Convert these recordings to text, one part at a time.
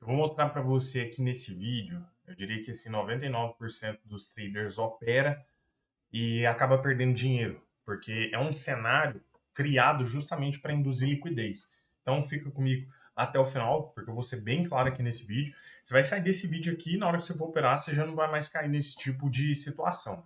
Eu vou mostrar para você aqui nesse vídeo, eu diria que esse 99% dos traders opera e acaba perdendo dinheiro, porque é um cenário criado justamente para induzir liquidez. Então fica comigo até o final, porque eu vou ser bem claro aqui nesse vídeo. Você vai sair desse vídeo aqui, na hora que você for operar, você já não vai mais cair nesse tipo de situação.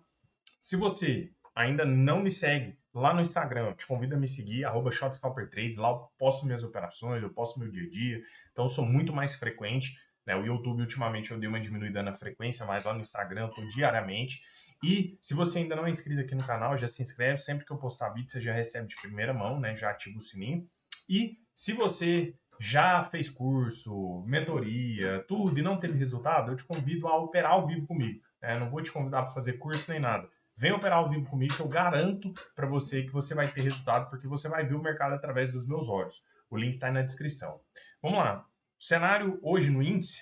Se você ainda não me segue lá no Instagram, eu te convido a me seguir, @ShotScalperTrades. Lá eu posto minhas operações, eu posto meu dia a dia. Então eu sou muito mais frequente, né? O YouTube, ultimamente, eu dei uma diminuída na frequência, mas lá no Instagram eu tô diariamente. E se você ainda não é inscrito aqui no canal, já se inscreve. Sempre que eu postar vídeo, você já recebe de primeira mão, né? Já ativa o sininho. E se você já fez curso, mentoria, tudo e não teve resultado, eu te convido a operar ao vivo comigo. Não vou te convidar para fazer curso nem nada. Vem operar ao vivo comigo que eu garanto para você que você vai ter resultado, porque você vai ver o mercado através dos meus olhos. O link está aí na descrição. Vamos lá. O cenário hoje no índice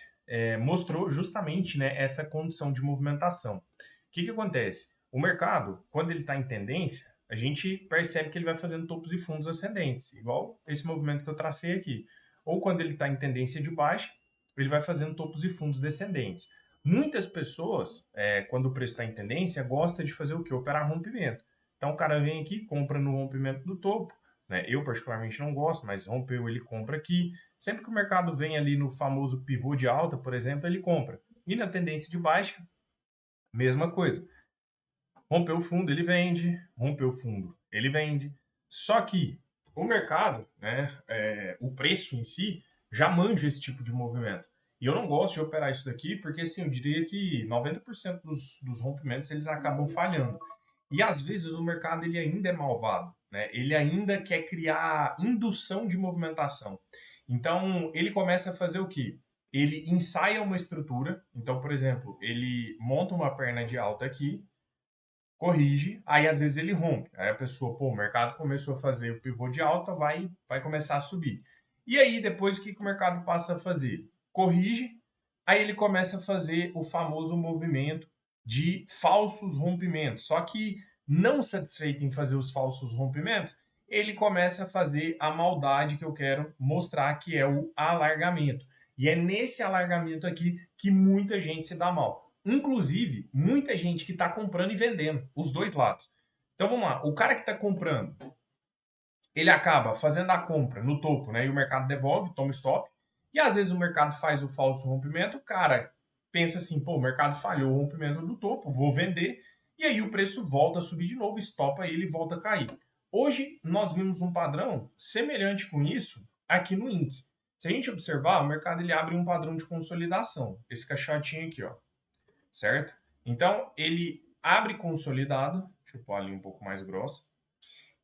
mostrou justamente, né, essa condição de movimentação. O que acontece? O mercado, quando ele está em tendência, a gente percebe que ele vai fazendo topos e fundos ascendentes, igual esse movimento que eu tracei aqui. Ou quando ele está em tendência de baixa, ele vai fazendo topos e fundos descendentes. Muitas pessoas, quando o preço está em tendência, gostam de fazer o quê? Operar rompimento. Então o cara vem aqui, compra no rompimento do topo, né? Eu particularmente não gosto, mas rompeu, ele compra aqui. Sempre que o mercado vem ali no famoso pivô de alta, por exemplo, ele compra. E na tendência de baixa, mesma coisa. Rompeu o fundo, ele vende. Rompeu o fundo, ele vende. Só que o mercado, né, o preço em si, já manja esse tipo de movimento. E eu não gosto de operar isso daqui porque, assim, eu diria que 90% dos rompimentos eles acabam falhando. E às vezes o mercado ele ainda é malvado, né? Ele ainda quer criar indução de movimentação. Então ele começa a fazer o quê? Ele ensaia uma estrutura. Então, por exemplo, ele monta uma perna de alta aqui, corrige, aí às vezes ele rompe. Aí a pessoa, pô, o mercado começou a fazer o pivô de alta, vai começar a subir. E aí depois o que o mercado passa a fazer? Corrige, aí ele começa a fazer o famoso movimento de falsos rompimentos. Só que não satisfeito em fazer os falsos rompimentos, ele começa a fazer a maldade que eu quero mostrar, que é o alargamento. E é nesse alargamento aqui que muita gente se dá mal. Inclusive, muita gente que está comprando e vendendo, os dois lados. Então vamos lá, o cara que está comprando, ele acaba fazendo a compra no topo, né? E o mercado devolve, toma stop. E às vezes o mercado faz o falso rompimento, o cara pensa assim, pô, o mercado falhou o rompimento do topo, vou vender. E aí o preço volta a subir de novo, estopa ele e volta a cair. Hoje nós vimos um padrão semelhante com isso aqui no índice. Se a gente observar, o mercado ele abre um padrão de consolidação. Esse caixotinho aqui, ó, certo? Então, ele abre consolidado, deixa eu pôr ali um pouco mais grossa.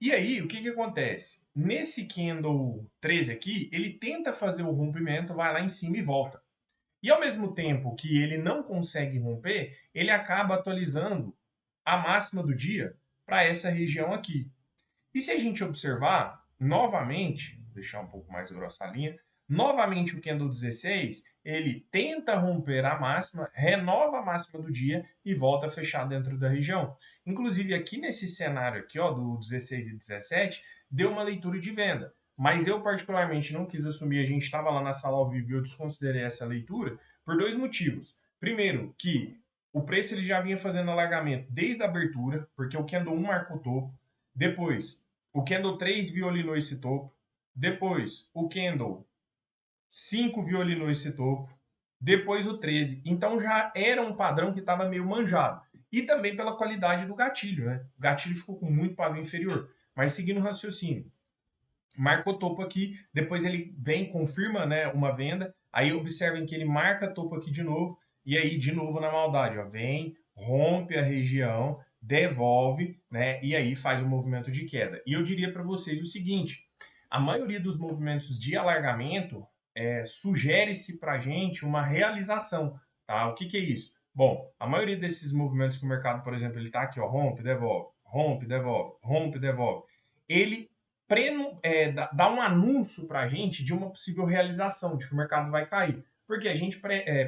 E aí, o que que acontece? Nesse candle 13 aqui, ele tenta fazer o rompimento, vai lá em cima e volta. E ao mesmo tempo que ele não consegue romper, ele acaba atualizando a máxima do dia para essa região aqui. E se a gente observar, novamente, vou deixar um pouco mais grossa a linha, novamente o candle 16, ele tenta romper a máxima, renova a máxima do dia e volta a fechar dentro da região. Inclusive aqui nesse cenário aqui, ó, do 16 e 17, deu uma leitura de venda. Mas eu particularmente não quis assumir, a gente estava lá na sala ao vivo e eu desconsiderei essa leitura por dois motivos. Primeiro, que o preço ele já vinha fazendo alargamento desde a abertura, porque o candle 1 marcou o topo. Depois, o candle 3 violinou esse topo. Depois, o candle 5 violinou esse topo. Depois o 13. Então já era um padrão que estava meio manjado. E também pela qualidade do gatilho, né? O gatilho ficou com muito pavio inferior. Mas seguindo o raciocínio, marcou topo aqui, depois ele vem, confirma, né, uma venda, aí observem que ele marca topo aqui de novo, e aí de novo na maldade, ó, vem, rompe a região, devolve, né, e aí faz o movimento de queda. E eu diria para vocês o seguinte, a maioria dos movimentos de alargamento sugere-se para a gente uma realização, tá? O que que é isso? Bom, a maioria desses movimentos que o mercado, por exemplo, ele está aqui, ó, rompe, devolve, rompe, devolve, rompe, devolve, ele dá um anúncio para a gente de uma possível realização, de que o mercado vai cair. Porque a gente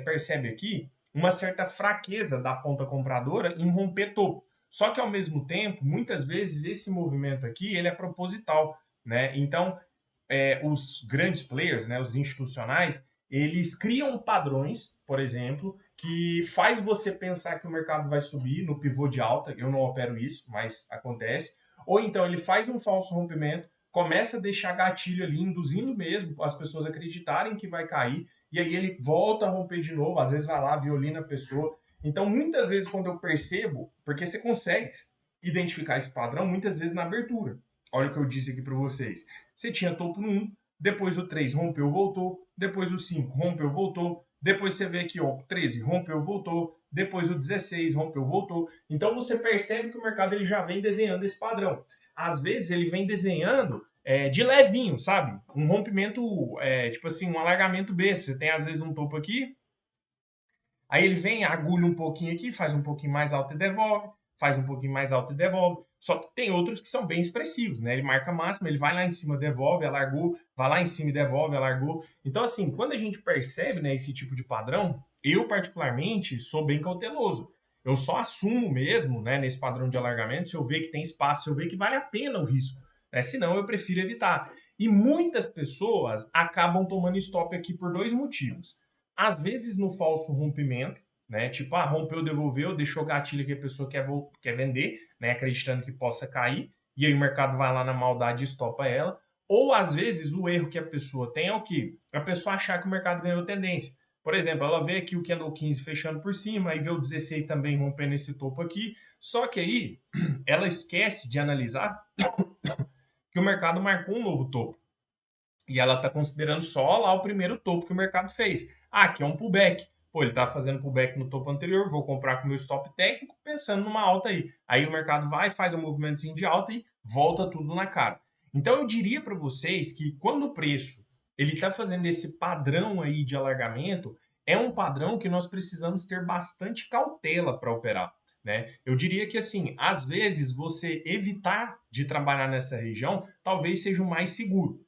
percebe aqui uma certa fraqueza da ponta compradora em romper topo. Só que, ao mesmo tempo, muitas vezes esse movimento aqui ele é proposital. Né? Então, os grandes players, né, os institucionais, eles criam padrões, por exemplo, que faz você pensar que o mercado vai subir no pivô de alta. Eu não opero isso, mas acontece. Ou então ele faz um falso rompimento, começa a deixar gatilho ali, induzindo mesmo as pessoas a acreditarem que vai cair, e aí ele volta a romper de novo, às vezes vai lá, violina a pessoa. Então, muitas vezes, quando eu percebo, porque você consegue identificar esse padrão, muitas vezes na abertura. Olha o que eu disse aqui para vocês. Você tinha topo no 1, depois o 3 rompeu, voltou, depois o 5 rompeu, voltou, depois você vê aqui, ó, o 13 rompeu, voltou, depois o 16 rompeu, voltou. Então você percebe que o mercado ele já vem desenhando esse padrão. Às vezes ele vem desenhando de levinho, sabe? Um rompimento, tipo assim, um alargamento B. Você tem às vezes um topo aqui, aí ele vem, agulha um pouquinho aqui, faz um pouquinho mais alto e devolve, faz um pouquinho mais alto e devolve. Só que tem outros que são bem expressivos, né? Ele marca a máxima, ele vai lá em cima, devolve, alargou, vai lá em cima e devolve, alargou. Então, assim, quando a gente percebe, né, esse tipo de padrão, eu particularmente sou bem cauteloso. Eu só assumo mesmo, né, nesse padrão de alargamento, se eu ver que tem espaço, se eu ver que vale a pena o risco. Né? Senão, eu prefiro evitar. E muitas pessoas acabam tomando stop aqui por dois motivos. Às vezes no falso rompimento, né? Tipo, rompeu, devolveu, deixou gatilho que a pessoa quer vender, né? Acreditando que possa cair, e aí o mercado vai lá na maldade e estopa ela. Ou às vezes o erro que a pessoa tem é o quê? A pessoa achar que o mercado ganhou tendência. Por exemplo, ela vê aqui o candle 15 fechando por cima, aí vê o 16 também rompendo esse topo aqui, só que aí ela esquece de analisar que o mercado marcou um novo topo. E ela está considerando só lá o primeiro topo que o mercado fez. Aqui é um pullback. Pô, ele está fazendo pullback no topo anterior, vou comprar com o meu stop técnico, pensando numa alta aí. Aí o mercado vai, faz um movimentozinho de alta e volta tudo na cara. Então eu diria para vocês que quando o preço ele está fazendo esse padrão aí de alargamento, é um padrão que nós precisamos ter bastante cautela para operar. Né? Eu diria que assim, às vezes você evitar de trabalhar nessa região talvez seja o mais seguro.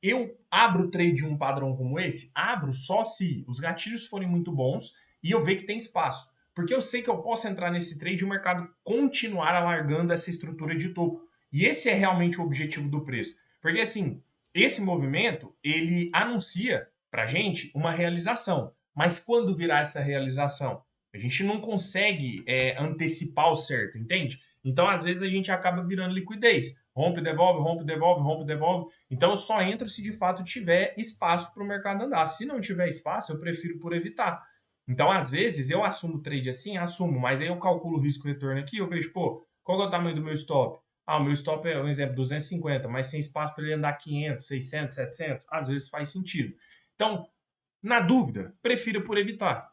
Eu abro trade um padrão como esse? Abro só se os gatilhos forem muito bons e eu ver que tem espaço. Porque eu sei que eu posso entrar nesse trade e o mercado continuar alargando essa estrutura de topo. E esse é realmente o objetivo do preço. Porque assim, esse movimento, ele anuncia pra gente uma realização. Mas quando virá essa realização? A gente não consegue antecipar o certo, entende? Então, às vezes, a gente acaba virando liquidez. Rompe, devolve, rompe, devolve, rompe, devolve. Então, eu só entro se de fato tiver espaço para o mercado andar. Se não tiver espaço, eu prefiro por evitar. Então, às vezes, eu assumo trade assim, assumo, mas aí eu calculo o risco-retorno aqui, eu vejo, pô, qual é o tamanho do meu stop? O meu stop é, um exemplo, 250, mas sem espaço para ele andar 500, 600, 700, às vezes faz sentido. Então, na dúvida, prefiro por evitar.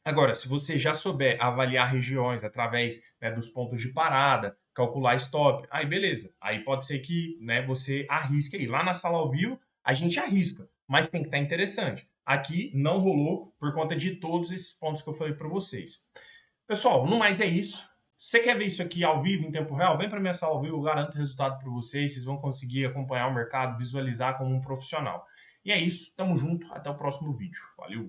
Agora, se você já souber avaliar regiões através, né, dos pontos de parada, calcular stop, aí beleza. Aí pode ser que, né, você arrisque aí. Lá na sala ao vivo, a gente arrisca, mas tem que estar interessante. Aqui não rolou por conta de todos esses pontos que eu falei para vocês. Pessoal, no mais é isso. Você quer ver isso aqui ao vivo, em tempo real? Vem para minha sala ao vivo, eu garanto o resultado para vocês. Vocês vão conseguir acompanhar o mercado, visualizar como um profissional. E é isso, tamo junto, até o próximo vídeo. Valeu!